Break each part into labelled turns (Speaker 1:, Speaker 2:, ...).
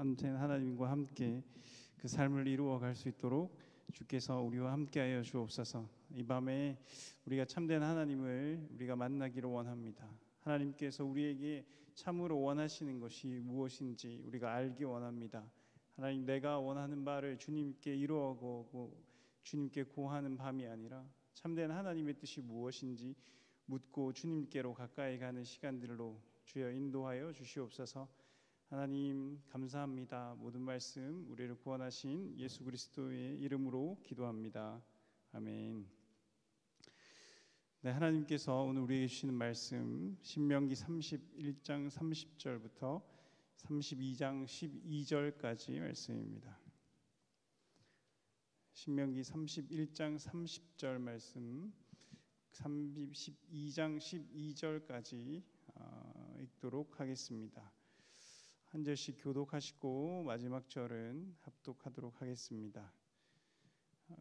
Speaker 1: 참된 하나님과 함께 그 삶을 이루어 갈 수 있도록 주께서 우리와 함께하여 주옵소서. 이 밤에 우리가 참된 하나님을 우리가 만나기를 원합니다. 하나님께서 우리에게 참으로 원하시는 것이 무엇인지 우리가 알기 원합니다. 하나님, 내가 원하는 바를 주님께 이루어가고 주님께 고하는 밤이 아니라 참된 하나님의 뜻이 무엇인지 묻고 주님께로 가까이 가는 시간들로 주여 인도하여 주시옵소서. 하나님 감사합니다. 모든 말씀 우리를 구원하신 예수 그리스도의 이름으로 기도합니다. 아멘. 네, 하나님께서 오늘 우리에게 주시는 말씀 신명기 31장 30절부터 32장 12절까지 말씀입니다. 신명기 31장 30절 말씀 32장 12절까지 읽도록 하겠습니다. 한 절씩 교독하시고 마지막 절은 합독하도록 하겠습니다.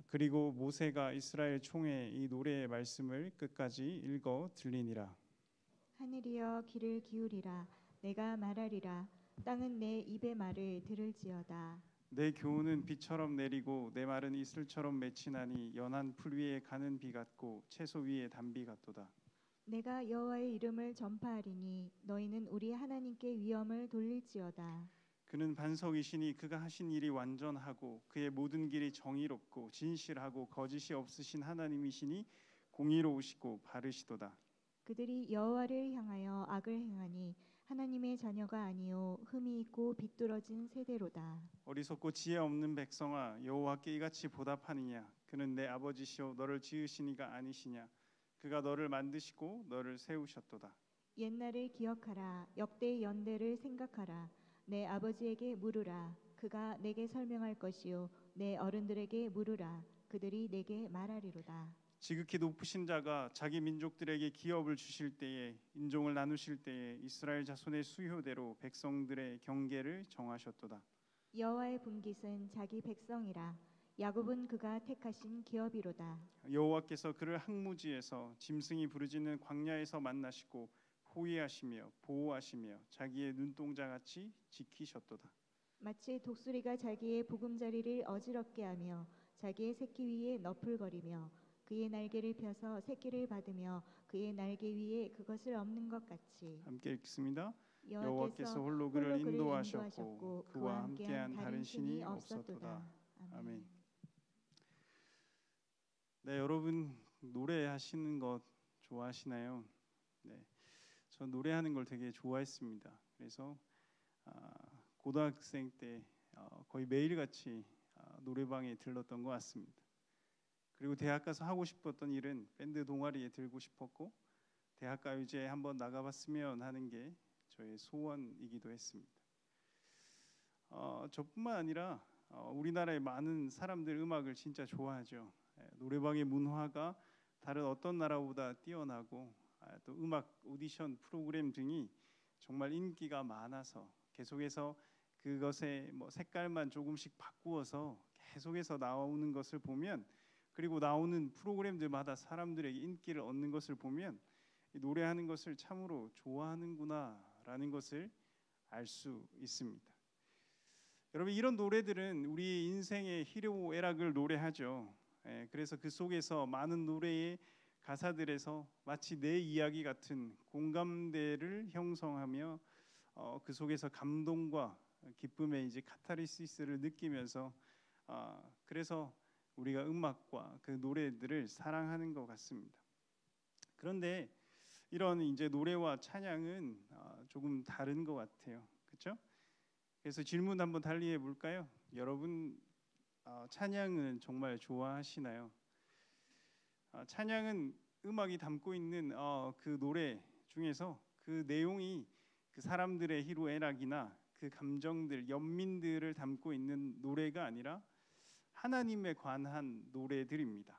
Speaker 1: 그리고 모세가 이스라엘 총회 이 노래의 말씀을 끝까지 읽어 들리니라.
Speaker 2: 하늘이여 귀를 기울이라. 내가 말하리라. 땅은 내 입의 말을 들을지어다.
Speaker 1: 내 교훈은 비처럼 내리고 내 말은 이슬처럼 맺히나니 연한 풀 위에 가는 비 같고 채소 위에 단비 같도다.
Speaker 2: 내가 여호와의 이름을 전파하리니 너희는 우리 하나님께 위엄을 돌릴지어다.
Speaker 1: 그는 반석이시니 그가 하신 일이 완전하고 그의 모든 길이 정의롭고 진실하고 거짓이 없으신 하나님이시니 공의로우시고 바르시도다.
Speaker 2: 그들이 여호와를 향하여 악을 행하니 하나님의 자녀가 아니요 흠이 있고 비뚤어진 세대로다.
Speaker 1: 어리석고 지혜 없는 백성아, 여호와께 이같이 보답하느냐? 그는 내 아버지시오 너를 지으신 이가 아니시냐? 그가 너를 만드시고 너를 세우셨도다.
Speaker 2: 옛날을 기억하라. 역대의 연대를 생각하라. 내 아버지에게 물으라. 그가 내게 설명할 것이요 내 어른들에게 물으라. 그들이 내게 말하리로다.
Speaker 1: 지극히 높으신 자가 자기 민족들에게 기업을 주실 때에 인종을 나누실 때에 이스라엘 자손의 수효대로 백성들의 경계를 정하셨도다.
Speaker 2: 여호와의 분깃은 자기 백성이라. 야곱은 그가 택하신 기업이로다.
Speaker 1: 여호와께서 그를 항무지에서 짐승이 부르짖는 광야에서 만나시고 호위하시며 보호하시며 자기의 눈동자같이 지키셨도다.
Speaker 2: 마치 독수리가 자기의 보금자리를 어지럽게 하며 자기의 새끼 위에 너풀거리며 그의 날개를 펴서 새끼를 받으며 그의 날개 위에 그것을 엎는 것 같이.
Speaker 1: 함께 읽습니다. 여호와께서 홀로 그를 인도하셨고 그와 함께한 다른 신이 없었도다. 아멘. 네, 여러분 노래하시는 것 좋아하시나요? 네, 저 노래하는 걸 되게 좋아했습니다. 그래서 고등학생 때 거의 매일같이 노래방에 들렀던 것 같습니다. 그리고 대학 가서 하고 싶었던 일은 밴드 동아리에 들고 싶었고 대학가요제에 한번 나가봤으면 하는 게 저의 소원이기도 했습니다. 저뿐만 아니라 우리나라의 많은 사람들 음악을 진짜 좋아하죠. 노래방의 문화가 다른 어떤 나라보다 뛰어나고 또 음악 오디션 프로그램 등이 정말 인기가 많아서 계속해서 그것의 색깔만 조금씩 바꾸어서 계속해서 나오는 것을 보면, 그리고 나오는 프로그램들마다 사람들에게 인기를 얻는 것을 보면 노래하는 것을 참으로 좋아하는구나라는 것을 알 수 있습니다. 여러분, 이런 노래들은 우리 인생의 희로애락을 노래하죠. 그래서 그 속에서 많은 노래의 가사들에서 마치 내 이야기 같은 공감대를 형성하며 그 속에서 감동과 기쁨의 이제 카타르시스를 느끼면서 그래서 우리가 음악과 그 노래들을 사랑하는 것 같습니다. 그런데 이런 이제 노래와 찬양은 조금 다른 것 같아요. 그렇죠? 그래서 질문 한번 달리해 볼까요? 여러분 찬양은 정말 좋아하시나요? 찬양은 음악이 담고 있는 그 노래 중에서 그 내용이 그 사람들의 희로애락이나 그 감정들, 연민들을 담고 있는 노래가 아니라 하나님에 관한 노래들입니다.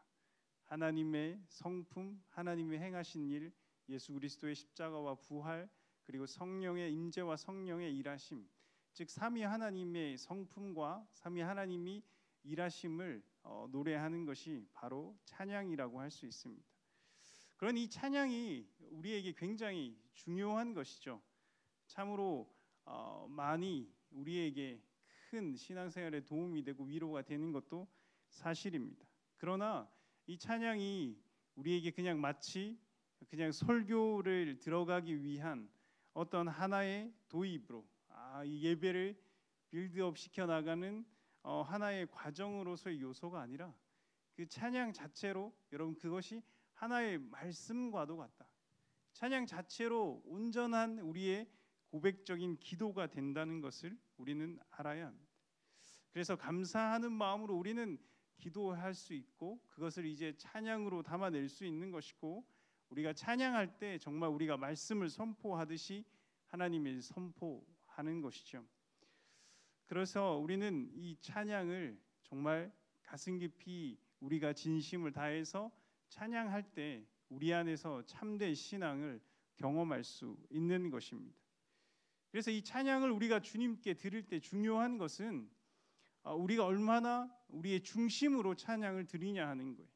Speaker 1: 하나님의 성품, 하나님의 행하신 일, 예수 그리스도의 십자가와 부활, 그리고 성령의 임재와 성령의 일하심, 즉 삼위 하나님의 성품과 삼위 하나님이 일하심을 노래하는 것이 바로 찬양이라고 할 수 있습니다. 그런 이 찬양이 우리에게 굉장히 중요한 것이죠. 참으로 많이 우리에게 큰 신앙생활에 도움이 되고 위로가 되는 것도 사실입니다. 그러나 이 찬양이 우리에게 그냥 마치 그냥 설교를 들어가기 위한 어떤 하나의 도입으로 이 예배를 빌드업 시켜 나가는 하나의 과정으로서의 요소가 아니라 그 찬양 자체로 여러분 그것이 하나의 말씀과도 같다. 찬양 자체로 온전한 우리의 고백적인 기도가 된다는 것을 우리는 알아야 합니다. 그래서 감사하는 마음으로 우리는 기도할 수 있고 그것을 이제 찬양으로 담아낼 수 있는 것이고 우리가 찬양할 때 정말 우리가 말씀을 선포하듯이 하나님을 선포하는 것이죠. 그래서 우리는 이 찬양을 정말 가슴 깊이 우리가 진심을 다해서 찬양할 때 우리 안에서 참된 신앙을 경험할 수 있는 것입니다. 그래서 이 찬양을 우리가 주님께 드릴 때 중요한 것은 우리가 얼마나 우리의 중심으로 찬양을 드리냐 하는 거예요.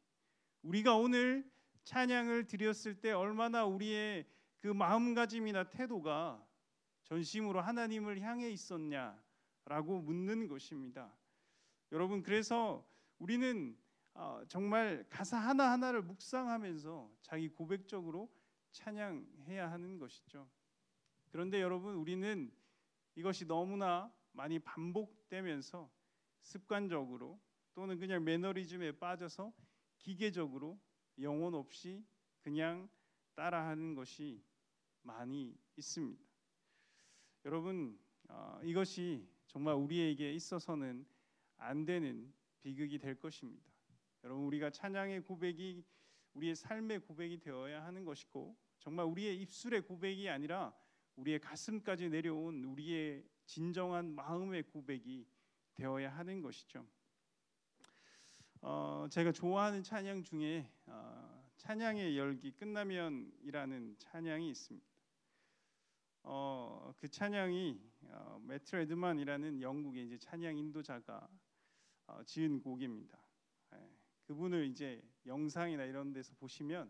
Speaker 1: 우리가 오늘 찬양을 드렸을 때 얼마나 우리의 그 마음가짐이나 태도가 전심으로 하나님을 향해 있었냐라고 묻는 것입니다. 여러분 그래서 우리는 정말 가사 하나하나를 묵상하면서 자기 고백적으로 찬양해야 하는 것이죠. 그런데 여러분 우리는 이것이 너무나 많이 반복되면서 습관적으로 또는 그냥 매너리즘에 빠져서 기계적으로 영혼 없이 그냥 따라하는 것이 많이 있습니다. 여러분 이것이 정말 우리에게 있어서는 안 되는 비극이 될 것입니다. 여러분 우리가 찬양의 고백이 우리의 삶의 고백이 되어야 하는 것이고 정말 우리의 입술의 고백이 아니라 우리의 가슴까지 내려온 우리의 진정한 마음의 고백이 되어야 하는 것이죠. 제가 좋아하는 찬양 중에 찬양의 열기 끝나면이라는 찬양이 있습니다. 그 찬양이 매트 레드만이라는 영국의 이제 찬양 인도자가 지은 곡입니다. 그분을 이제 영상이나 이런 데서 보시면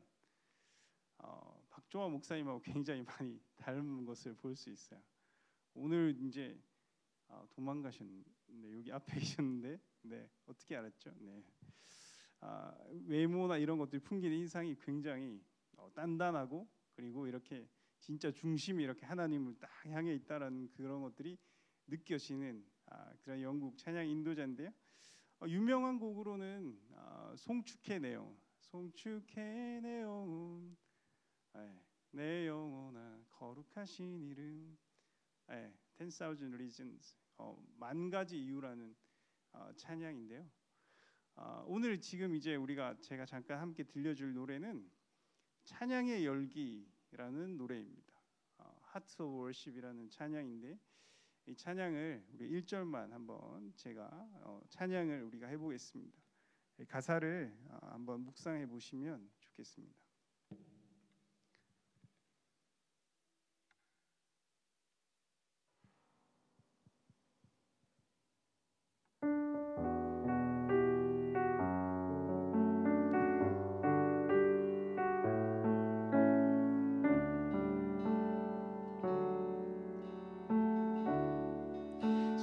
Speaker 1: 박종화 목사님하고 굉장히 많이 닮은 것을 볼 수 있어요. 오늘 이제 도망가셨는데 여기 앞에 계셨는데 어떻게 알았죠? 외모나 이런 것들이 풍기는 인상이 굉장히 단단하고 그리고 이렇게 진짜 중심이 이렇게 하나님을 딱 향해 있다라는 그런 것들이 느껴지는 그런 영국 찬양 인도자인데요. 유명한 곡으로는 송축해 내 영혼, 송축해 내 영혼, 내 영혼아 거룩하신 이름, 10,000 reasons, 만 가지 이유라는 찬양인데요. 오늘 지금 이제 제가 잠깐 함께 들려줄 노래는 찬양의 열기라는 노래입니다. Heart of Worship이라는 찬양인데 이 찬양을 우리 1절만 한번 제가 찬양을 우리가 해보겠습니다. 가사를 한번 묵상해 보시면 좋겠습니다.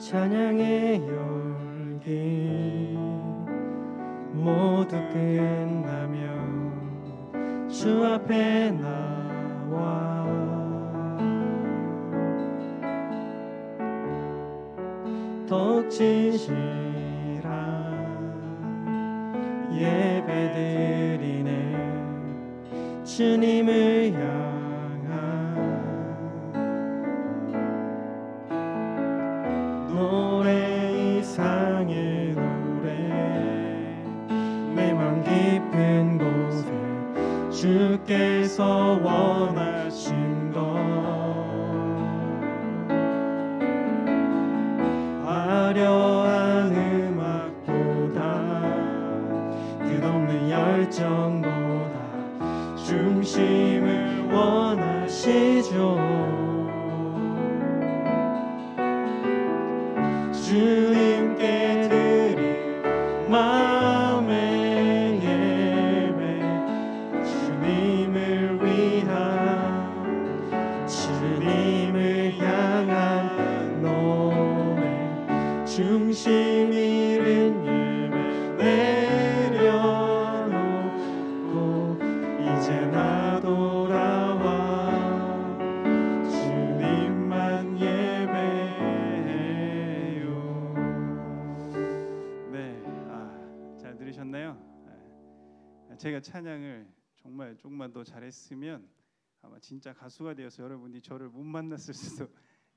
Speaker 3: 찬양의 열기 모두 끝나며 주 앞에 나와 더욱 진실한 예배드리네 주님을 향한 노래 이상의 노래 내 맘 깊은 곳에 주께서 원하신 것 화려한 음악보다 끝없는 열정보다 중심을 원하시죠. 주님께 드릴 마음의 예배 주님을 위한 주님을 향한 노래 나 돌아와 주님만 예배해요.
Speaker 1: 네, 잘 들으셨나요? 제가 찬양을 정말 조금만 더 잘했으면 아마 진짜 가수가 되어서 여러분이 저를 못 만났을 수도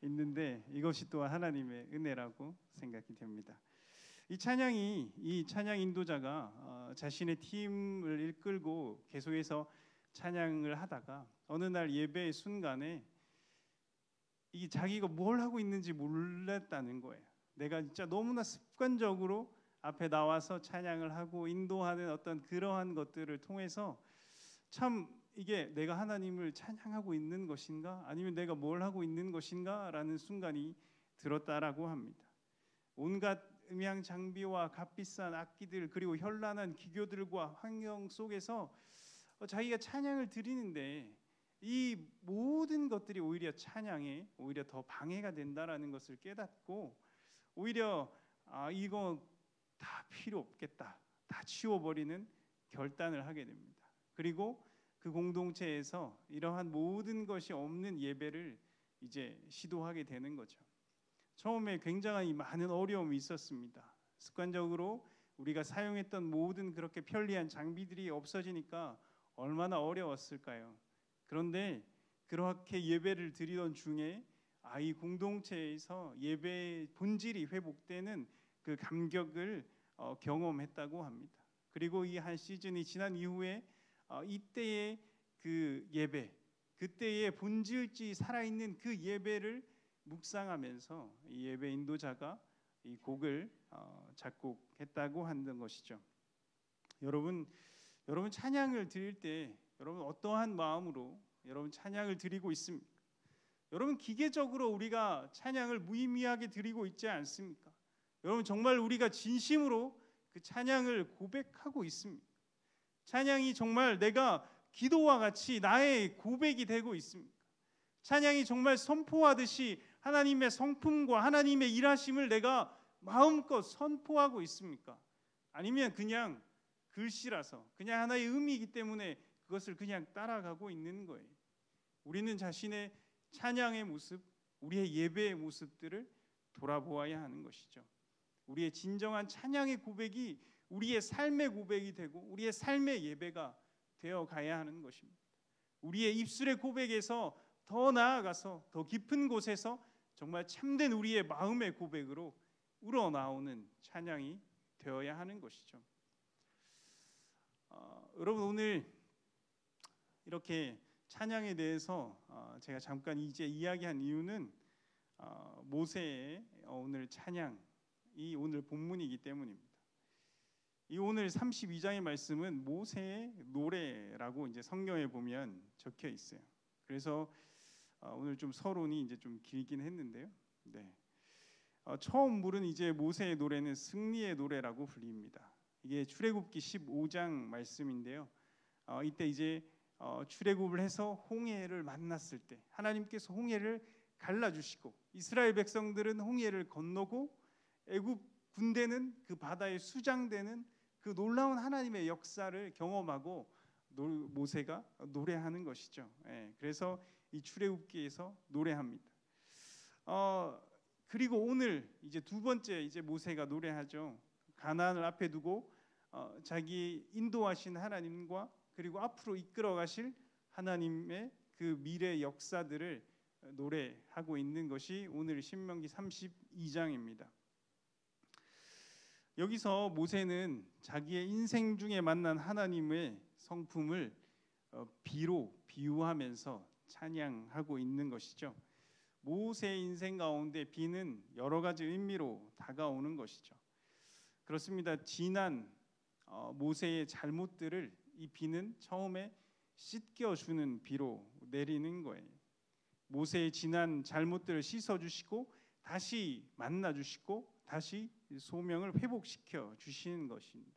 Speaker 1: 있는데 이것이 또한 하나님의 은혜라고 생각이 됩니다. 이 찬양 인도자가 자신의 팀을 이끌고 계속해서 찬양을 하다가 어느 날 예배의 순간에 이 자기가 뭘 하고 있는지 몰랐다는 거예요. 내가 진짜 너무나 습관적으로 앞에 나와서 찬양을 하고 인도하는 어떤 그러한 것들을 통해서 참 이게 내가 하나님을 찬양하고 있는 것인가 아니면 내가 뭘 하고 있는 것인가라는 순간이 들었다라고 합니다. 온갖 음향 장비와 값비싼 악기들 그리고 현란한 기교들과 환경 속에서 자기가 찬양을 드리는데 이 모든 것들이 오히려 찬양에 오히려 더 방해가 된다라는 것을 깨닫고 오히려 이거 다 필요 없겠다, 다 치워버리는 결단을 하게 됩니다. 그리고 그 공동체에서 이러한 모든 것이 없는 예배를 이제 시도하게 되는 거죠. 처음에 굉장히 많은 어려움이 있었습니다. 습관적으로 우리가 사용했던 모든 그렇게 편리한 장비들이 없어지니까 얼마나 어려웠을까요? 그런데 그렇게 예배를 드리던 중에 이 공동체에서 예배의 본질이 회복되는 그 감격을 경험했다고 합니다. 그리고 이 한 시즌이 지난 이후에 이때의 그 예배, 그때의 본질지 살아있는 그 예배를 묵상하면서 이 예배 인도자가 이 곡을 작곡했다고 하는 것이죠. 여러분 찬양을 드릴 때 여러분 어떠한 마음으로 여러분 찬양을 드리고 있습니까? 여러분 기계적으로 우리가 찬양을 무의미하게 드리고 있지 않습니까? 여러분 정말 우리가 진심으로 그 찬양을 고백하고 있습니까? 찬양이 정말 내가 기도와 같이 나의 고백이 되고 있습니까? 찬양이 정말 선포하듯이 하나님의 성품과 하나님의 일하심을 내가 마음껏 선포하고 있습니까? 아니면 그냥 글씨라서 그냥 하나의 의미이기 때문에 그것을 그냥 따라가고 있는 거예요. 우리는 자신의 찬양의 모습, 우리의 예배의 모습들을 돌아보아야 하는 것이죠. 우리의 진정한 찬양의 고백이 우리의 삶의 고백이 되고 우리의 삶의 예배가 되어 가야 하는 것입니다. 우리의 입술의 고백에서 더 나아가서 더 깊은 곳에서 정말 참된 우리의 마음의 고백으로 우러나오는 찬양이 되어야 하는 것이죠. 여러분 오늘 이렇게 찬양에 대해서 제가 잠깐 이제 이야기한 이유는 모세의 오늘 찬양이 오늘 본문이기 때문입니다. 이 오늘 32장의 말씀은 모세의 노래라고 이제 성경에 보면 적혀 있어요. 그래서 오늘 좀 서론이 이제 좀 길긴 했는데요. 네. 처음 부른 이제 모세의 노래는 승리의 노래라고 불립니다. 이게 출애굽기 15장 말씀인데요. 이때 이제 출애굽을 해서 홍해를 만났을 때 하나님께서 홍해를 갈라주시고 이스라엘 백성들은 홍해를 건너고 애굽 군대는 그 바다에 수장되는 그 놀라운 하나님의 역사를 경험하고 모세가 노래하는 것이죠. 그래서 이 출애굽기에서 노래합니다. 그리고 오늘 이제 두 번째 이제 모세가 노래하죠. 가나안을 앞에 두고 자기 인도하신 하나님과 그리고 앞으로 이끌어 가실 하나님의 그 미래 역사들을 노래하고 있는 것이 오늘 신명기 32장입니다. 여기서 모세는 자기의 인생 중에 만난 하나님의 성품을 비로 비유하면서 찬양하고 있는 것이죠. 모세의 인생 가운데 비는 여러 가지 의미로 다가오는 것이죠. 그렇습니다. 지난 모세의 잘못들을 이 비는 처음에 씻겨주는 비로 내리는 거예요. 모세의 지난 잘못들을 씻어주시고 다시 만나주시고 다시 소명을 회복시켜 주시는 것입니다.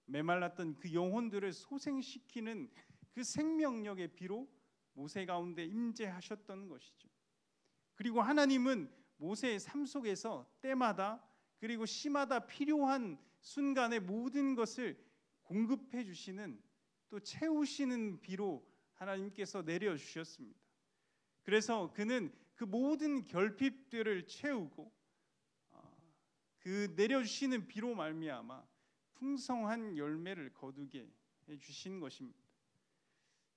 Speaker 1: 메말랐던 그 영혼들을 소생시키는 그 생명력의 비로 모세 가운데 임재하셨던 것이죠. 그리고 하나님은 모세의 삶 속에서 때마다 그리고 시마다 필요한 순간에 모든 것을 공급해 주시는 또 채우시는 비로 하나님께서 내려주셨습니다. 그래서 그는 그 모든 결핍들을 채우고 그 내려주시는 비로 말미암아 풍성한 열매를 거두게 해주신 것입니다.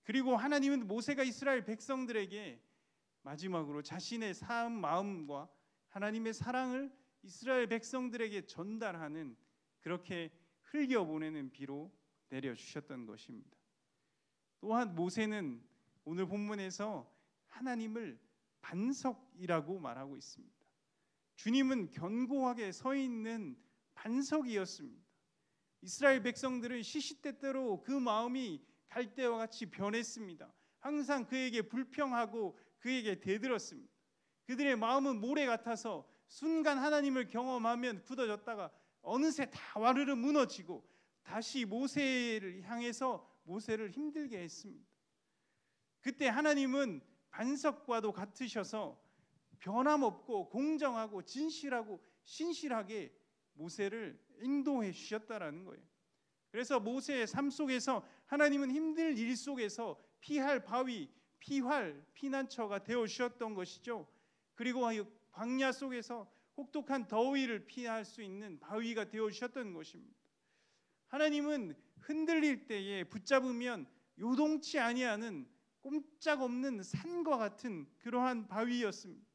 Speaker 1: 그리고 하나님은 모세가 이스라엘 백성들에게 마지막으로 자신의 사은 마음과 하나님의 사랑을 이스라엘 백성들에게 전달하는, 그렇게 흘겨보내는 비로 내려주셨던 것입니다. 또한 모세는 오늘 본문에서 하나님을 반석이라고 말하고 있습니다. 주님은 견고하게 서 있는 반석이었습니다. 이스라엘 백성들은 시시때때로 그 마음이 갈대와 같이 변했습니다. 항상 그에게 불평하고 그에게 대들었습니다. 그들의 마음은 모래 같아서 순간 하나님을 경험하면 굳어졌다가 어느새 다 와르르 무너지고 다시 모세를 향해서 모세를 힘들게 했습니다. 그때 하나님은 반석과도 같으셔서 변함없고 공정하고 진실하고 신실하게 모세를 인도해 주셨다라는 거예요. 그래서 모세의 삶 속에서 하나님은 힘든 일 속에서 피할 바위, 피할 피난처가 되어 주셨던 것이죠. 그리고 광야 속에서 혹독한 더위를 피할 수 있는 바위가 되어 주셨던 것입니다. 하나님은 흔들릴 때에 붙잡으면 요동치 아니하는 꼼짝없는 산과 같은 그러한 바위였습니다.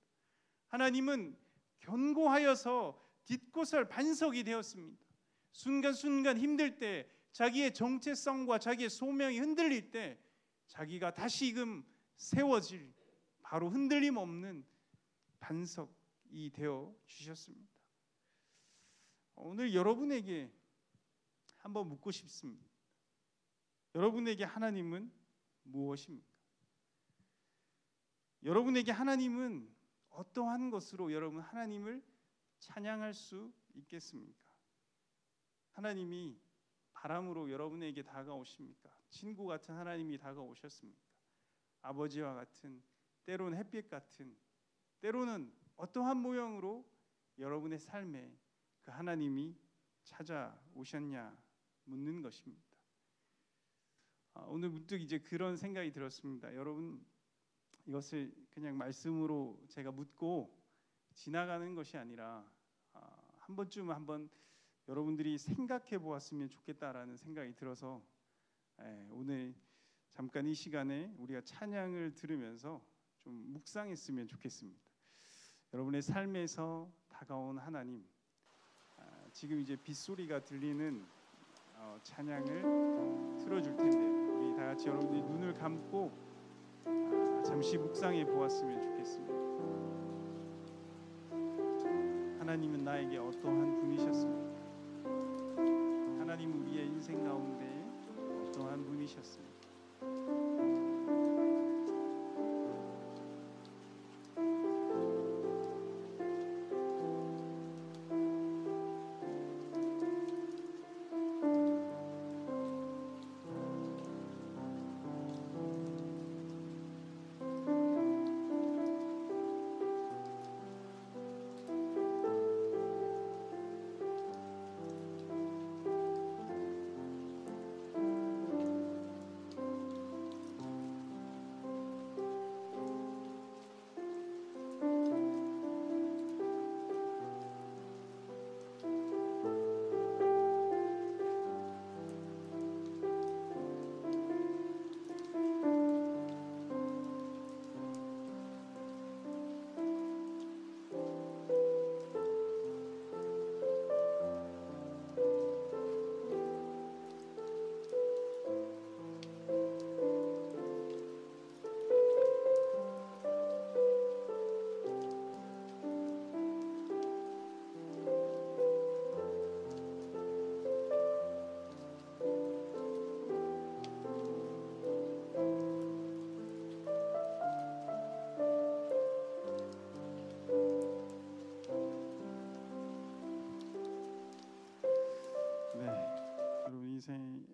Speaker 1: 하나님은 견고하여서 뒷곳을 반석이 되었습니다. 순간순간 힘들 때, 자기의 정체성과 자기의 소명이 흔들릴 때 자기가 다시금 세워질 바로 흔들림 없는 반석이 되어 주셨습니다. 오늘 여러분에게 한번 묻고 싶습니다. 여러분에게 하나님은 무엇입니까? 여러분에게 하나님은 어떠한 것으로 여러분 하나님을 찬양할 수 있겠습니까? 하나님이 바람으로 여러분에게 다가오십니까? 친구 같은 하나님이 다가오셨습니까? 아버지와 같은, 때로는 햇빛 같은, 때로는 어떠한 모형으로 여러분의 삶에 그 하나님이 찾아오셨냐 묻는 것입니다. 오늘 문득 이제 그런 생각이 들었습니다. 여러분, 이것을 그냥 말씀으로 제가 묻고 지나가는 것이 아니라 한 번쯤 한번 여러분들이 생각해 보았으면 좋겠다라는 생각이 들어서 오늘 잠깐 이 시간에 우리가 찬양을 들으면서 좀 묵상했으면 좋겠습니다. 여러분의 삶에서 다가온 하나님, 지금 이제 빗소리가 들리는 찬양을 틀어줄 텐데 우리 다 같이 여러분들이 눈을 감고 잠시 묵상해 보았으면 좋겠습니다. 하나님은 나에게 어떠한 분이셨습니까? 하나님은 우리의 인생 가운데 어떠한 분이셨습니까?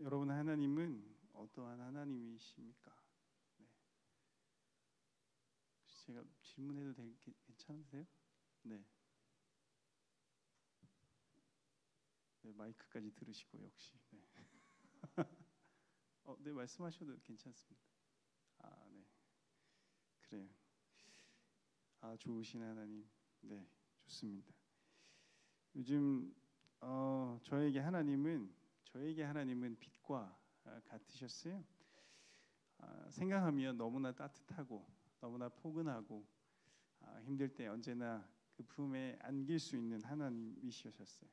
Speaker 1: 여러분 하나님은 어떠한 하나님이십니까? 네. 제가 질문해도 괜찮으세요? 네. 네, 마이크까지 들으시고 역시. 네. 네, 말씀하셔도 괜찮습니다. 네, 그래요. 좋으신 하나님, 네, 좋습니다. 요즘 저에게 하나님은 빛과 같으셨어요. 생각하면 너무나 따뜻하고 너무나 포근하고 힘들 때 언제나 그 품에 안길 수 있는 하나님이셨어요.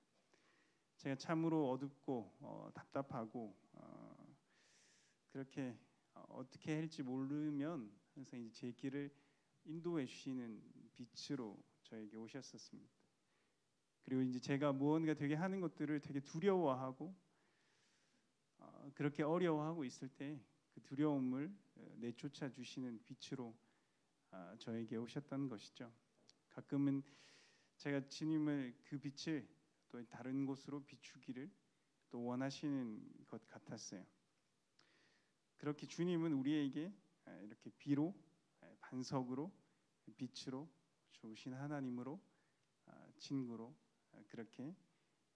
Speaker 1: 제가 참으로 어둡고 답답하고 그렇게 어떻게 할지 모르면 항상 이제 제 길을 인도해 주시는 빛으로 저에게 오셨었습니다. 그리고 이제 제가 무언가 되게 하는 것들을 되게 두려워하고 그렇게 어려워하고 있을 때 그 두려움을 내쫓아 주시는 빛으로 저에게 오셨던 것이죠. 가끔은 제가 주님을 그 빛을 또 다른 곳으로 비추기를 또 원하시는 것 같았어요. 그렇게 주님은 우리에게 이렇게 비로 반석으로 빛으로 좋으신 하나님으로 친구로 그렇게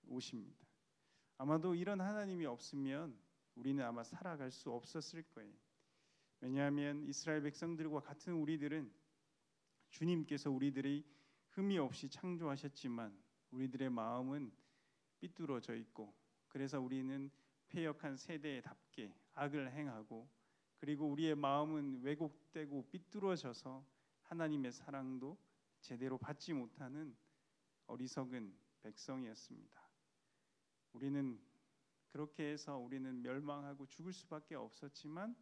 Speaker 1: 오십니다. 아마도 이런 하나님이 없으면 우리는 아마 살아갈 수 없었을 거예요. 왜냐하면 이스라엘 백성들과 같은 우리들은 주님께서 우리들이 흠이 없이 창조하셨지만 우리들의 마음은 삐뚤어져 있고 그래서 우리는 패역한 세대답게 악을 행하고 그리고 우리의 마음은 왜곡되고 삐뚤어져서 하나님의 사랑도 제대로 받지 못하는 어리석은 백성이었습니다. 우리는 그렇게 해서 우리는 멸망하고 죽을 수밖에 없었지만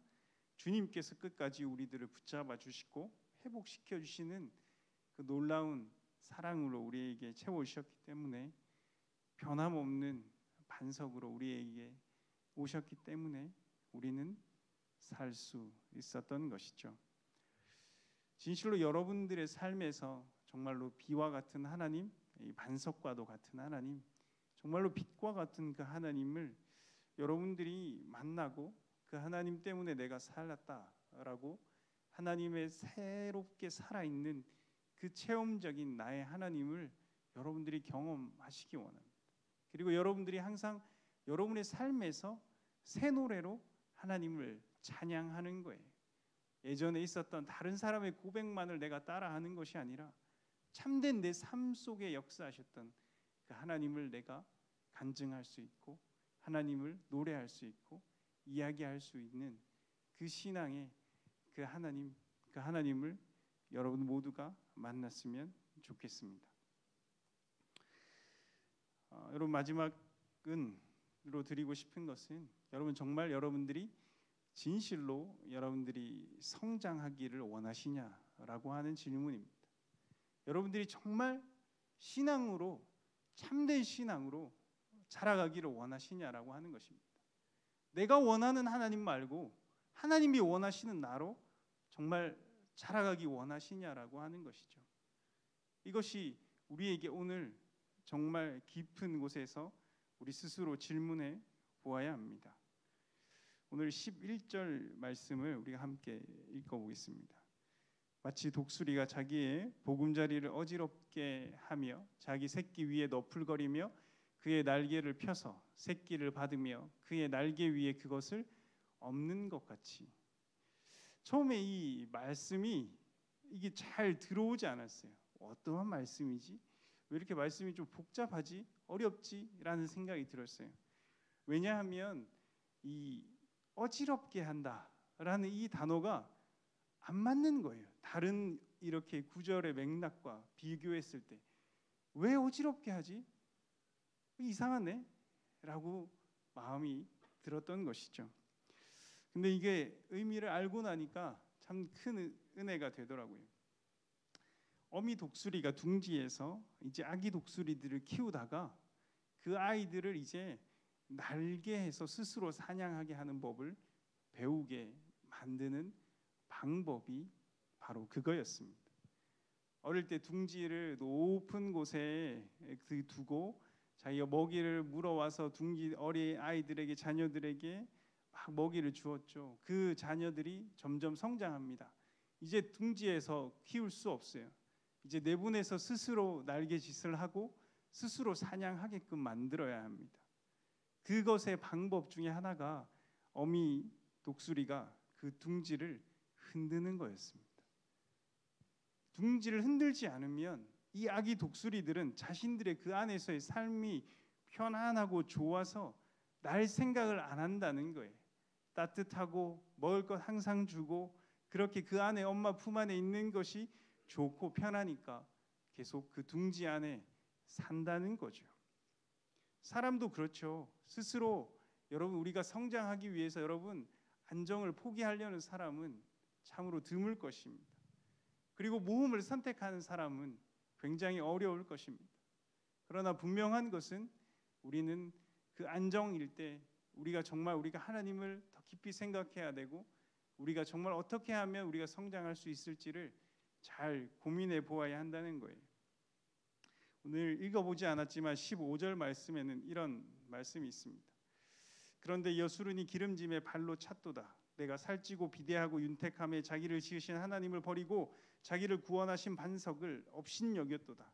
Speaker 1: 주님께서 끝까지 우리들을 붙잡아 주시고 회복시켜 주시는 그 놀라운 사랑으로 우리에게 채워주셨기 때문에 변함없는 반석으로 우리에게 오셨기 때문에 우리는 살 수 있었던 것이죠. 진실로 여러분들의 삶에서 정말로 비와 같은 하나님, 이 반석과도 같은 하나님, 정말로 빛과 같은 그 하나님을 여러분들이 만나고 그 하나님 때문에 내가 살았다라고 하나님의 새롭게 살아있는 그 체험적인 나의 하나님을 여러분들이 경험하시기 원합니다. 그리고 여러분들이 항상 여러분의 삶에서 새 노래로 하나님을 찬양하는 거예요. 예전에 있었던 다른 사람의 고백만을 내가 따라하는 것이 아니라 참된 내 삶 속에 역사하셨던 그 하나님을 내가 간증할 수 있고 하나님을 노래할 수 있고 이야기할 수 있는 그 신앙의 그 하나님을 여러분 모두가 만났으면 좋겠습니다. 여러분 마지막으로 드리고 싶은 것은 여러분 정말 여러분들이 진실로 여러분들이 성장하기를 원하시냐라고 하는 질문입니다. 여러분들이 정말 신앙으로 참된 신앙으로 자라가기를 원하시냐라고 하는 것입니다. 내가 원하는 하나님 말고 하나님이 원하시는 나로 정말 자라가기 원하시냐라고 하는 것이죠. 이것이 우리에게 오늘 정말 깊은 곳에서 우리 스스로 질문해 보아야 합니다. 오늘 11절 말씀을 우리가 함께 읽어보겠습니다. 마치 독수리가 자기의 보금자리를 어지럽게 하며 자기 새끼 위에 너풀거리며 그의 날개를 펴서 새끼를 받으며 그의 날개 위에 그것을 엎는 것 같이. 처음에 이 말씀이 이게 잘 들어오지 않았어요. 어떠한 말씀이지? 왜 이렇게 말씀이 좀 복잡하지? 어렵지? 라는 생각이 들었어요. 왜냐하면 이 어지럽게 한다라는 이 단어가 안 맞는 거예요. 다른 이렇게 구절의 맥락과 비교했을 때 왜 어지럽게 하지? 이상하네? 라고 마음이 들었던 것이죠. 근데 이게 의미를 알고 나니까 참 큰 은혜가 되더라고요. 어미 독수리가 둥지에서 이제 아기 독수리들을 키우다가 그 아이들을 이제 날개해서 스스로 사냥하게 하는 법을 배우게 만드는 방법이 바로 그거였습니다. 어릴 때 둥지를 높은 곳에 두고 자기가 먹이를 물어와서 둥지 어린 아이들에게 자녀들에게 막 먹이를 주었죠. 그 자녀들이 점점 성장합니다. 이제 둥지에서 키울 수 없어요. 이제 내보내서 스스로 날개짓을 하고 스스로 사냥하게끔 만들어야 합니다. 그것의 방법 중에 하나가 어미 독수리가 그 둥지를 흔드는 거였습니다. 둥지를 흔들지 않으면 이 아기 독수리들은 자신들의 그 안에서의 삶이 편안하고 좋아서 날 생각을 안 한다는 거예요. 따뜻하고 먹을 것 항상 주고 그렇게 그 안에 엄마 품 안에 있는 것이 좋고 편하니까 계속 그 둥지 안에 산다는 거죠. 사람도 그렇죠. 스스로 여러분 우리가 성장하기 위해서 여러분 안정을 포기하려는 사람은 참으로 드물 것입니다. 그리고 모험을 선택하는 사람은 굉장히 어려울 것입니다. 그러나 분명한 것은 우리는 그 안정일 때 우리가 하나님을 더 깊이 생각해야 되고 우리가 정말 어떻게 하면 우리가 성장할 수 있을지를 잘 고민해 보아야 한다는 거예요. 오늘 읽어보지 않았지만 15절 말씀에는 이런 말씀이 있습니다. 그런데 여수론이 기름짐에 발로 찼도다. 내가 살찌고 비대하고 윤택함에 자기를 지으신 하나님을 버리고 자기를 구원하신 반석을 업신여겼도다.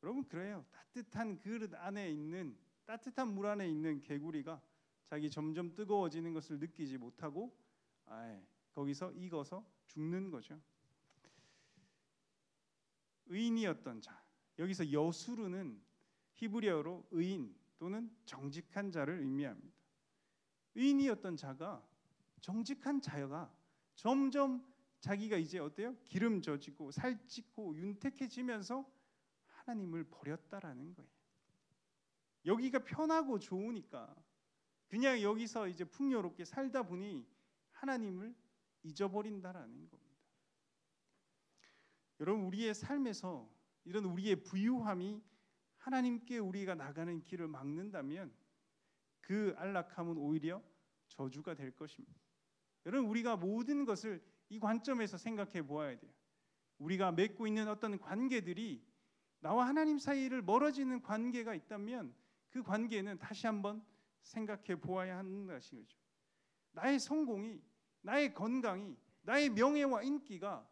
Speaker 1: 여러분 그래요. 따뜻한 그릇 안에 있는 따뜻한 물 안에 있는 개구리가 자기 점점 뜨거워지는 것을 느끼지 못하고 거기서 익어서 죽는 거죠. 의인이었던 자, 여기서 여수르는 히브리어로 의인 또는 정직한 자를 의미합니다. 의인이었던 자가 정직한 자가 점점 자기가 이제 어때요? 기름져지고 살찌고 윤택해지면서 하나님을 버렸다라는 거예요. 여기가 편하고 좋으니까 그냥 여기서 이제 풍요롭게 살다 보니 하나님을 잊어버린다라는 겁니다. 여러분 우리의 삶에서 이런 우리의 부유함이 하나님께 우리가 나가는 길을 막는다면 그 안락함은 오히려 저주가 될 것입니다. 여러분 우리가 모든 것을 이 관점에서 생각해 보아야 돼요. 우리가 맺고 있는 어떤 관계들이 나와 하나님 사이를 멀어지는 관계가 있다면 그 관계는 다시 한번 생각해 보아야 하는 것이죠. 나의 성공이, 나의 건강이, 나의 명예와 인기가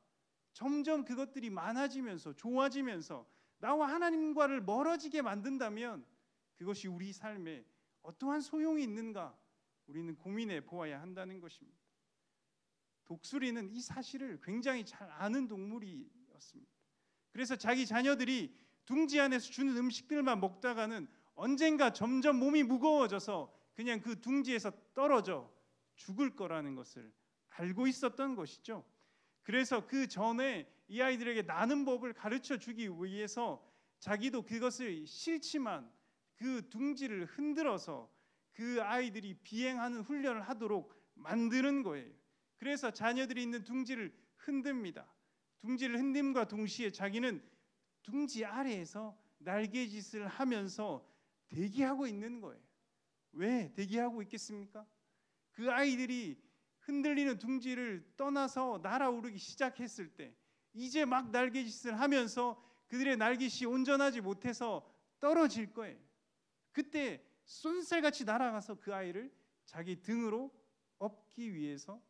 Speaker 1: 점점 그것들이 많아지면서 좋아지면서 나와 하나님과를 멀어지게 만든다면 그것이 우리 삶에 어떠한 소용이 있는가 우리는 고민해 보아야 한다는 것입니다. 독수리는 이 사실을 굉장히 잘 아는 동물이었습니다. 그래서 자기 자녀들이 둥지 안에서 주는 음식들만 먹다가는 언젠가 점점 몸이 무거워져서 그냥 그 둥지에서 떨어져 죽을 거라는 것을 알고 있었던 것이죠. 그래서 그 전에 이 아이들에게 나는 법을 가르쳐 주기 위해서 자기도 그것을 싫지만 그 둥지를 흔들어서 그 아이들이 비행하는 훈련을 하도록 만드는 거예요. 그래서 자녀들이 있는 둥지를 흔듭니다. 둥지를 흔듦과 동시에 자기는 둥지 아래에서 날개짓을 하면서 대기하고 있는 거예요. 왜 대기하고 있겠습니까? 그 아이들이 흔들리는 둥지를 떠나서 날아오르기 시작했을 때 이제 막 날개짓을 하면서 그들의 날개짓이 온전하지 못해서 떨어질 거예요. 그때 쏜살같이 날아가서 그 아이를 자기 등으로 업기 위해서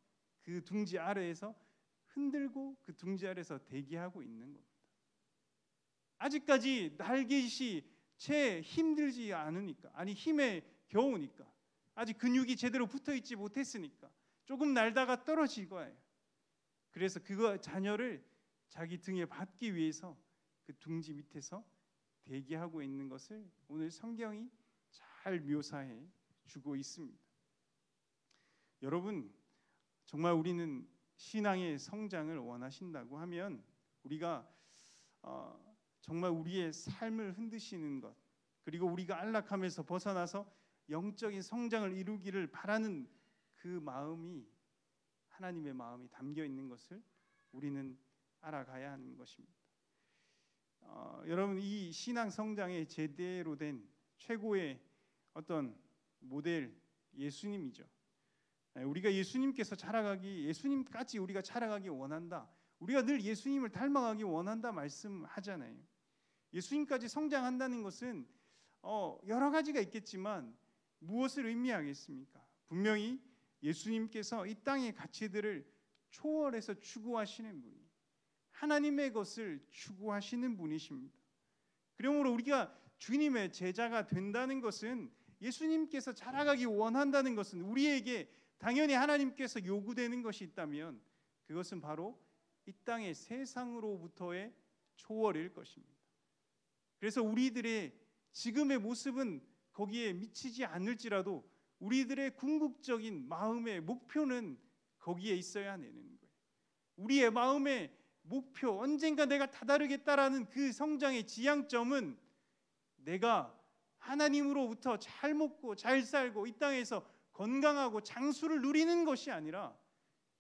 Speaker 1: 그 둥지 아래에서 흔들고 그 둥지 아래에서 대기하고 있는 겁니다. 아직까지 날개짓이 채 힘들지 않으니까, 아니 힘에 겨우니까, 아직 근육이 제대로 붙어있지 못했으니까 조금 날다가 떨어질 거예요. 그래서 그거 자녀를 자기 등에 받기 위해서 그 둥지 밑에서 대기하고 있는 것을 오늘 성경이 잘 묘사해 주고 있습니다. 여러분 정말 우리는 신앙의 성장을 원하신다고 하면 우리가 정말 우리의 삶을 흔드시는 것 그리고 우리가 안락함에서 벗어나서 영적인 성장을 이루기를 바라는 그 마음이 하나님의 마음이 담겨 있는 것을 우리는 알아가야 하는 것입니다. 여러분 이 신앙 성장의 제대로 된 최고의 어떤 모델 예수님이죠. 우리가 예수님께서 자라가기 예수님까지 우리가 자라가기 원한다. 우리가 늘 예수님을 닮아가기 원한다 말씀하잖아요. 예수님까지 성장한다는 것은 여러 가지가 있겠지만 무엇을 의미하겠습니까? 분명히 예수님께서 이 땅의 가치들을 초월해서 추구하시는 분이 하나님의 것을 추구하시는 분이십니다. 그러므로 우리가 주님의 제자가 된다는 것은 예수님께서 자라가기 원한다는 것은 우리에게 당연히 하나님께서 요구되는 것이 있다면 그것은 바로 이 땅의 세상으로부터의 초월일 것입니다. 그래서 우리들의 지금의 모습은 거기에 미치지 않을지라도 우리들의 궁극적인 마음의 목표는 거기에 있어야 되는 거예요. 우리의 마음의 목표, 언젠가 내가 다다르겠다라는 그 성장의 지향점은 내가 하나님으로부터 잘 먹고 잘 살고 이 땅에서 건강하고 장수를 누리는 것이 아니라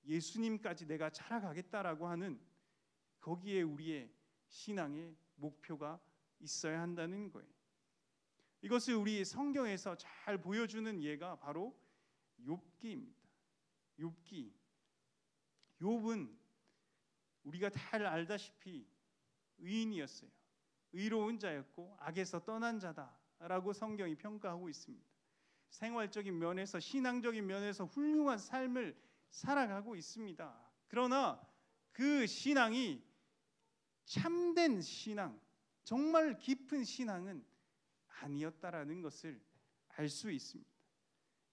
Speaker 1: 예수님까지 내가 자라가겠다라고 하는 거기에 우리의 신앙의 목표가 있어야 한다는 거예요. 이것을 우리 성경에서 잘 보여주는 예가 바로 욥기입니다. 욥은 우리가 잘 알다시피 의인이었어요. 의로운 자였고 악에서 떠난 자다라고 성경이 평가하고 있습니다. 생활적인 면에서 신앙적인 면에서 훌륭한 삶을 살아가고 있습니다. 그러나 그 신앙이 참된 신앙, 정말 깊은 신앙은 아니었다라는 것을 알 수 있습니다.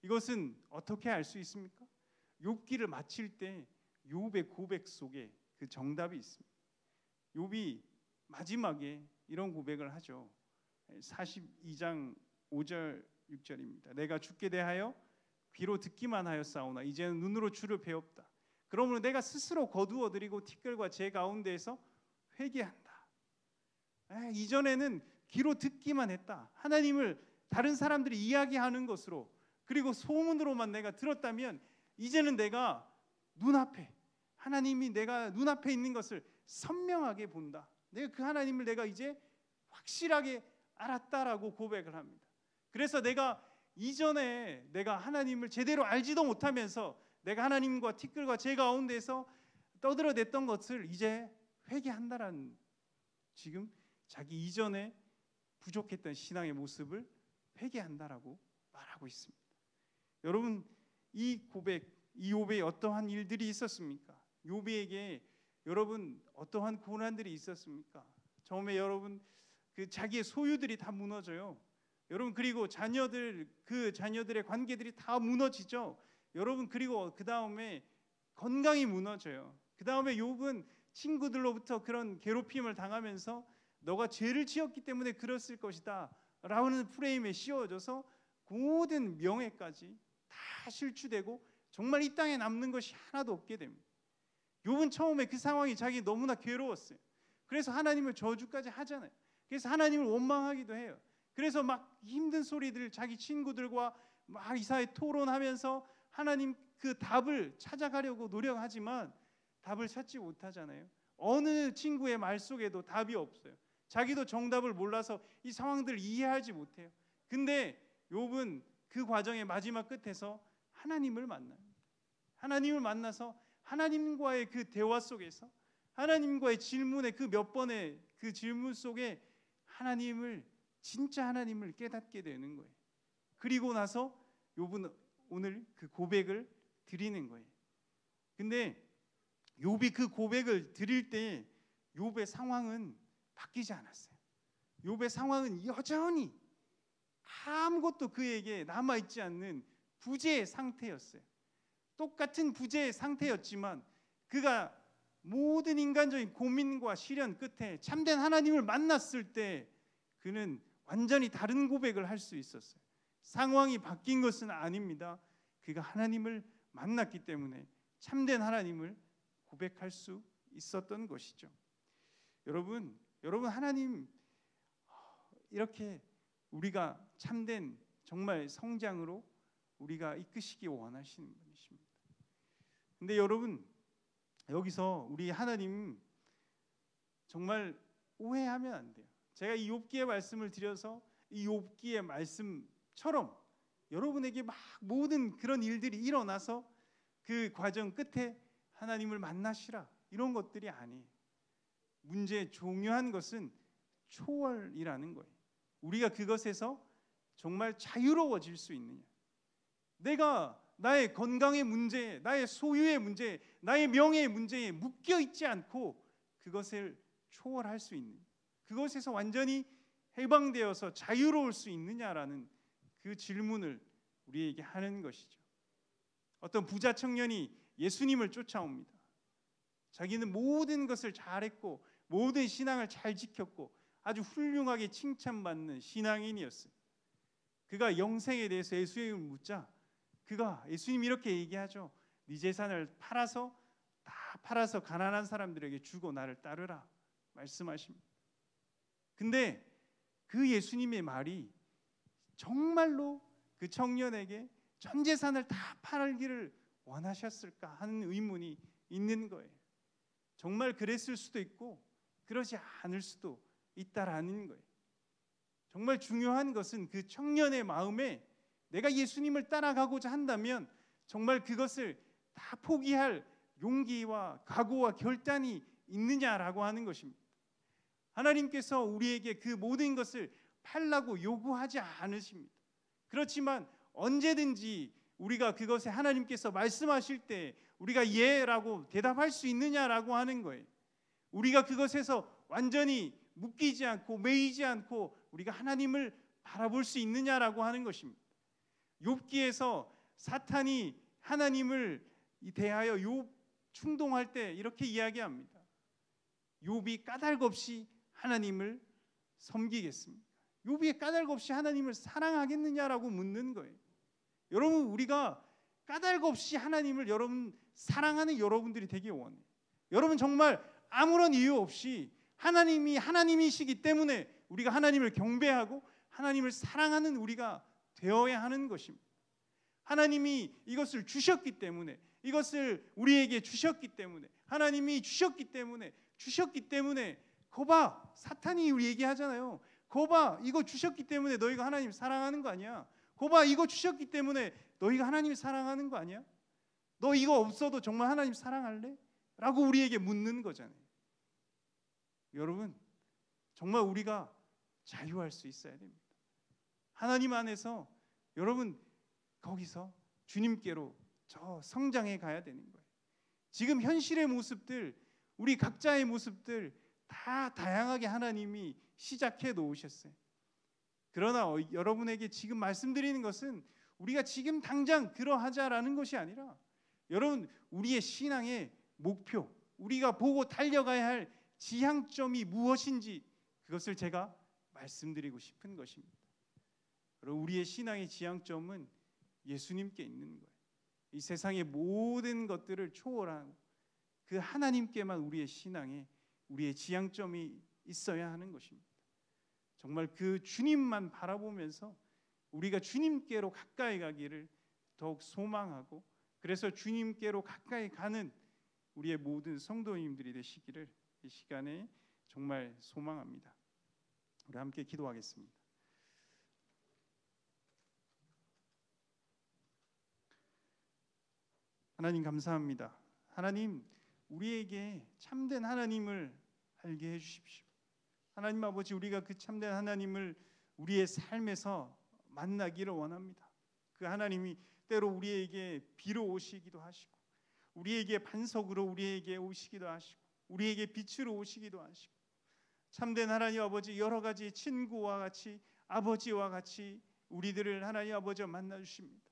Speaker 1: 이것은 어떻게 알 수 있습니까? 욥기를 마칠 때 욥의 고백 속에 그 정답이 있습니다. 욥이 마지막에 이런 고백을 하죠. 42장 5절 6절입니다. 내가 주께 대하여 귀로 듣기만 하였사오나 이제는 눈으로 주를 배웠다. 그러므로 내가 스스로 거두어드리고 티끌과 제 가운데에서 회개한다. 이전에는 귀로 듣기만 했다. 하나님을 다른 사람들이 이야기하는 것으로 그리고 소문으로만 내가 들었다면 이제는 내가 눈앞에 하나님이 내가 눈앞에 있는 것을 선명하게 본다. 내가 그 하나님을 내가 이제 확실하게 알았다라고 고백을 합니다. 그래서 내가 이전에 내가 하나님을 제대로 알지도 못하면서 내가 하나님과 티끌과 제 가운데서 떠들어댔던 것을 이제 회개한다라는, 지금 자기 이전에 부족했던 신앙의 모습을 회개한다라고 말하고 있습니다. 여러분, 이 고백, 이 욥에 어떠한 일들이 있었습니까? 욥에게 여러분 어떠한 고난들이 있었습니까? 처음에 여러분 그 자기의 소유들이 다 무너져요. 여러분, 그리고 그 자녀들의 관계들이 다 무너지죠. 여러분, 그리고 그 다음에 건강이 무너져요. 그 다음에 욥은 친구들로부터 그런 괴롭힘을 당하면서 너가 죄를 지었기 때문에 그랬을 것이다 라는 프레임에 씌워져서 모든 명예까지 다 실추되고 정말 이 땅에 남는 것이 하나도 없게 됩니다. 욥은 처음에 그 상황이 자기 너무나 괴로웠어요. 그래서 하나님을 저주까지 하잖아요. 그래서 하나님을 원망하기도 해요. 그래서 막 힘든 소리들 자기 친구들과 막 이사회 토론하면서 하나님 그 답을 찾아가려고 노력하지만 답을 찾지 못하잖아요. 어느 친구의 말 속에도 답이 없어요. 자기도 정답을 몰라서 이 상황들을 이해하지 못해요. 근데 욥은 그 과정의 마지막 끝에서 하나님을 만나요. 하나님을 만나서 하나님과의 그 대화 속에서 하나님과의 질문의 그 몇 번의 그 질문 속에 진짜 하나님을 깨닫게 되는 거예요. 그리고 나서 욥은 오늘 그 고백을 드리는 거예요. 근데 욥이 그 고백을 드릴 때 욥의 상황은 바뀌지 않았어요. 욥의 상황은 여전히 아무것도 그에게 남아있지 않는 부재의 상태였어요. 똑같은 부재의 상태였지만 그가 모든 인간적인 고민과 시련 끝에 참된 하나님을 만났을 때 그는 완전히 다른 고백을 할 수 있었어요. 상황이 바뀐 것은 아닙니다. 그가 하나님을 만났기 때문에 참된 하나님을 고백할 수 있었던 것이죠. 여러분 하나님 이렇게 우리가 참된 정말 성장으로 우리가 이끄시기 원하시는 분이십니다. 근데 여러분, 여기서 우리 하나님 정말 오해하면 안 돼요. 제가 이 욥기의 말씀을 드려서 이 욥기의 말씀처럼 여러분에게 막 모든 그런 일들이 일어나서 그 과정 끝에 하나님을 만나시라 이런 것들이 아니에요. 문제 중요한 것은 초월이라는 거예요. 우리가 그것에서 정말 자유로워질 수 있느냐. 내가 나의 건강의 문제, 나의 소유의 문제, 나의 명예의 문제에 묶여 있지 않고 그것을 초월할 수 있는, 그것에서 완전히 해방되어서 자유로울 수 있느냐라는 그 질문을 우리에게 하는 것이죠. 어떤 부자 청년이 예수님을 쫓아옵니다. 자기는 모든 것을 잘했고 모든 신앙을 잘 지켰고 아주 훌륭하게 칭찬받는 신앙인이었어요. 그가 영생에 대해서 예수님을 묻자 그가 예수님이 이렇게 얘기하죠. 네 재산을 팔아서 다 팔아서 가난한 사람들에게 주고 나를 따르라 말씀하십니다. 근데 그 예수님의 말이 정말로 그 청년에게 전 재산을 다 팔기를 원하셨을까 하는 의문이 있는 거예요. 정말 그랬을 수도 있고 그러지 않을 수도 있다라는 거예요. 정말 중요한 것은 그 청년의 마음에 내가 예수님을 따라가고자 한다면 정말 그것을 다 포기할 용기와 각오와 결단이 있느냐라고 하는 것입니다. 하나님께서 우리에게 그 모든 것을 팔라고 요구하지 않으십니다. 그렇지만 언제든지 우리가 그것에 하나님께서 말씀하실 때 우리가 예라고 대답할 수 있느냐라고 하는 거예요. 우리가 그것에서 완전히 묶이지 않고 매이지 않고 우리가 하나님을 바라볼 수 있느냐라고 하는 것입니다. 욥기에서 사탄이 하나님을 대하여 욥 충동할 때 이렇게 이야기합니다. 욥이 까닭 없이 하나님을 섬기겠습니까? 욥이 까닭 없이 하나님을 사랑하겠느냐라고 묻는 거예요. 여러분, 우리가 까닭 없이 하나님을 여러분 사랑하는 여러분들이 되기 원해요. 여러분 정말 아무런 이유 없이 하나님이 하나님이시기 때문에 우리가 하나님을 경배하고 하나님을 사랑하는 우리가 되어야 하는 것입니다. 하나님이 이것을 주셨기 때문에, 이것을 우리에게 주셨기 때문에, 하나님이 주셨기 때문에 거봐, 사탄이 우리 얘기하잖아요. 거봐, 이거 주셨기 때문에 너희가 하나님 사랑하는 거 아니야? 거봐, 이거 주셨기 때문에 너희가 하나님 사랑하는 거 아니야? 너 이거 없어도 정말 하나님 사랑할래? 라고 우리에게 묻는 거잖아요. 여러분, 정말 우리가 자유할 수 있어야 됩니다. 하나님 안에서 여러분 거기서 주님께로 저 성장해 가야 되는 거예요. 지금 현실의 모습들, 우리 각자의 모습들 다 다양하게 하나님이 시작해 놓으셨어요. 그러나 여러분에게 지금 말씀드리는 것은 우리가 지금 당장 그러하자라는 것이 아니라 여러분 우리의 신앙의 목표, 우리가 보고 달려가야 할 지향점이 무엇인지 그것을 제가 말씀드리고 싶은 것입니다. 여러분, 우리의 신앙의 지향점은 예수님께 있는 거예요. 이 세상의 모든 것들을 초월한 그 하나님께만 우리의 신앙에 우리의 지향점이 있어야 하는 것입니다. 정말 그 주님만 바라보면서 우리가 주님께로 가까이 가기를 더욱 소망하고, 그래서 주님께로 가까이 가는 우리의 모든 성도님들이 되시기를 이 시간에 정말 소망합니다. 우리 함께 기도하겠습니다. 하나님 감사합니다. 하나님, 우리에게 참된 하나님을 알게 해주십시오. 하나님 아버지, 우리가 그 참된 하나님을 우리의 삶에서 만나기를 원합니다. 그 하나님이 때로 우리에게 비로 오시기도 하시고, 우리에게 반석으로 우리에게 오시기도 하시고, 우리에게 빛으로 오시기도 하시고, 참된 하나님 아버지, 여러 가지 친구와 같이, 아버지와 같이 우리들을 하나님 아버지와 만나 주십니다.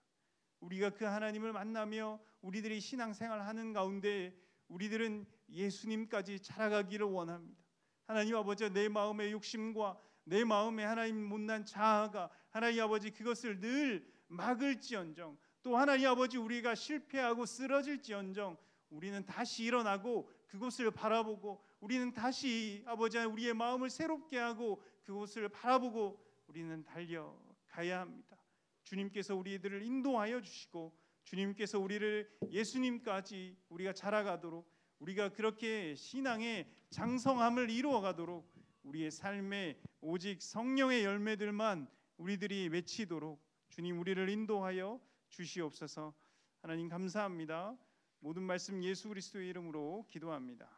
Speaker 1: 우리가 그 하나님을 만나며 우리들이 신앙생활 하는 가운데 우리들은 예수님까지 자라가기를 원합니다. 하나님 아버지, 내 마음의 욕심과 내 마음의 하나님 못난 자아가 하나님 아버지 그것을 늘 막을지언정, 또 하나님 아버지 우리가 실패하고 쓰러질지언정 우리는 다시 일어나고 그곳을 바라보고, 우리는 다시 아버지 우리의 마음을 새롭게 하고 그곳을 바라보고 우리는 달려가야 합니다. 주님께서 우리들을 인도하여 주시고, 주님께서 우리를 예수님까지 우리가 자라가도록, 우리가 그렇게 신앙의 장성함을 이루어가도록 우리의 삶에 오직 성령의 열매들만 우리들이 맺히도록 주님 우리를 인도하여 주시옵소서. 하나님 감사합니다. 모든 말씀 예수 그리스도의 이름으로 기도합니다.